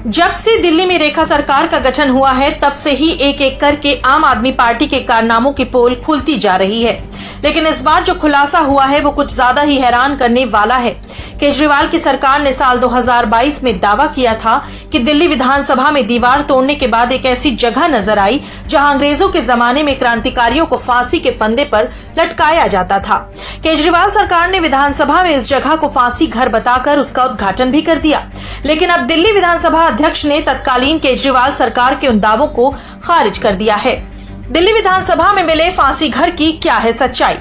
जब से दिल्ली में रेखा सरकार का गठन हुआ है तब से ही एक एक करके आम आदमी पार्टी के कारनामों की पोल खुलती जा रही है, लेकिन इस बार जो खुलासा हुआ है वो कुछ ज्यादा ही हैरान करने वाला है। केजरीवाल की सरकार ने साल 2022 में दावा किया था कि दिल्ली विधानसभा में दीवार तोड़ने के बाद एक ऐसी जगह नजर आई जहां अंग्रेजों के जमाने में क्रांतिकारियों को फांसी के फंदे पर लटकाया जाता था। केजरीवाल सरकार ने विधानसभा में इस जगह को फांसी घर बताकर उसका उद्घाटन भी कर दिया, लेकिन अब दिल्ली विधानसभा अध्यक्ष ने तत्कालीन केजरीवाल सरकार के उन दावों को खारिज कर दिया है। दिल्ली विधानसभा में मिले फांसी घर की क्या है सच्चाई?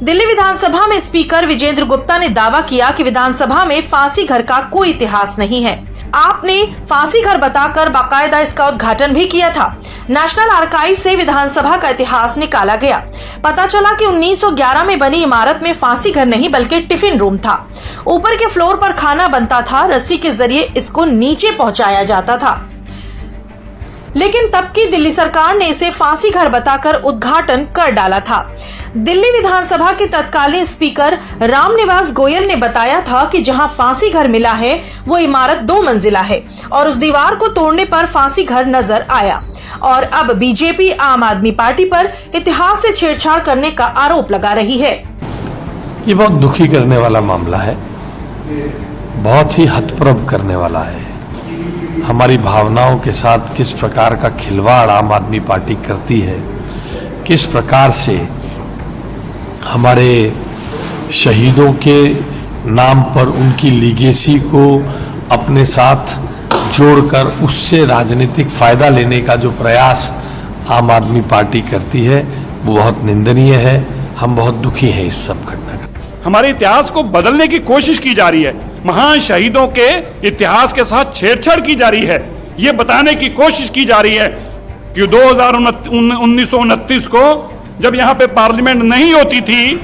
दिल्ली विधानसभा में स्पीकर विजेंद्र गुप्ता ने दावा किया कि विधानसभा में फांसी घर का कोई इतिहास नहीं है। आपने फांसी घर बताकर बाकायदा इसका उद्घाटन भी किया था। नेशनल आर्काइव से विधानसभा का इतिहास निकाला गया। पता चला कि 1911 में बनी इमारत में फांसी घर नहीं बल्कि टिफिन रूम था। ऊपर के फ्लोर पर खाना बनता था, रस्सी के जरिए इसको नीचे पहुंचाया जाता था, लेकिन तब की दिल्ली सरकार ने इसे फांसी घर बताकर उद्घाटन कर डाला था। दिल्ली विधानसभा के तत्कालीन स्पीकर रामनिवास गोयल ने बताया था कि जहां फांसी घर मिला है वो इमारत 2 मंजिला है और उस दीवार को तोड़ने पर फांसी घर नजर आया। और अब बीजेपी आम आदमी पार्टी पर इतिहास से छेड़छाड़ करने का आरोप लगा रही है। ये बहुत दुखी करने वाला मामला है, बहुत ही हतप्रभ करने वाला है। हमारी भावनाओं के साथ किस प्रकार का खिलवाड़ आम आदमी पार्टी करती है, किस प्रकार से हमारे शहीदों के नाम पर उनकी लीगेसी को अपने साथ जोड़कर उससे राजनीतिक फायदा लेने का जो प्रयास आम आदमी पार्टी करती है वो बहुत निंदनीय है। हम बहुत दुखी हैं इस सब घटना का। हमारे इतिहास को बदलने की कोशिश की जा रही है, महान शहीदों के इतिहास के साथ छेड़छाड़ की जा रही है। ये बताने की कोशिश की जा रही है कि 1929 को जब यहाँ पे पार्लियामेंट नहीं होती थी,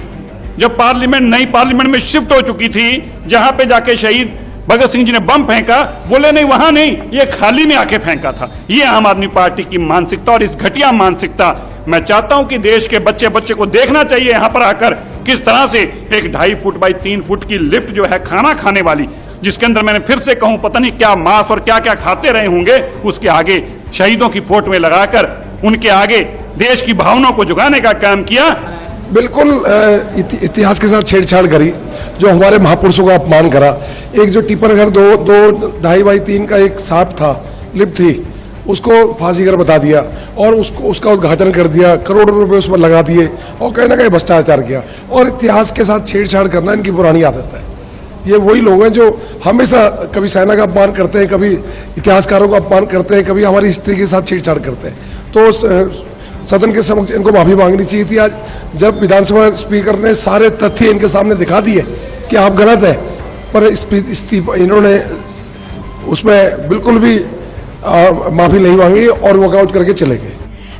जब नई पार्लियामेंट में शिफ्ट हो चुकी थी, जहां पे जाके शहीद भगत सिंह जी ने बम फेंका, बोले नहीं वहां नहीं, ये खाली में आके फेंका था। ये आम आदमी पार्टी की मानसिकता और इस घटिया मानसिकता मैं चाहता हूं कि देश के बच्चे को देखना चाहिए यहां पर आकर किस तरह से एक 2.5 फुट बाई 3 फुट की लिफ्ट जो है खाना खाने वाली, जिसके अंदर मैंने फिर से कहूं पता नहीं क्या मांस और क्या क्या खाते रहे होंगे, उसके आगे शहीदों की फोटो में लगाकर उनके आगे देश की भावनाओं को जुगाने का काम किया। बिल्कुल इतिहास के साथ छेड़छाड़ करी, जो हमारे महापुरुषों का अपमान करा। एक जो टिप्पर घर 2.5 बाई 3 का एक साफ था, लिफ्ट थी, उसको फांसी घर बता दिया और उसका उद्घाटन कर दिया, करोड़ों रुपए उस पर लगा दिए और कहीं ना कहीं भ्रष्टाचार किया। और इतिहास के साथ छेड़छाड़ करना इनकी पुरानी आदत है। ये वही लोग हैं जो हमेशा कभी सेना का अपमान करते हैं, कभी इतिहासकारों का अपमान करते हैं, कभी हमारी हिस्ट्री के साथ छेड़छाड़ करते हैं। तो सदन के समक्ष इनको माफी मांगनी चाहिए थी आज, जब विधानसभा स्पीकर ने सारे तथ्य इनके सामने दिखा दिए कि आप गलत है, पर इन्होंने उसमें बिल्कुल भी माफी नहीं मांगी और वॉकआउट करके चले गए।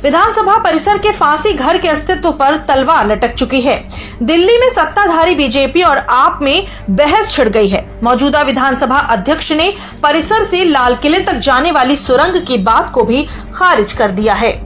विधानसभा परिसर के फांसी घर के अस्तित्व पर तलवार लटक चुकी है। दिल्ली में सत्ताधारी बीजेपी और आप में बहस छिड़ गई है। मौजूदा विधानसभा अध्यक्ष ने परिसर से लाल किले तक जाने वाली सुरंग की बात को भी खारिज कर दिया है।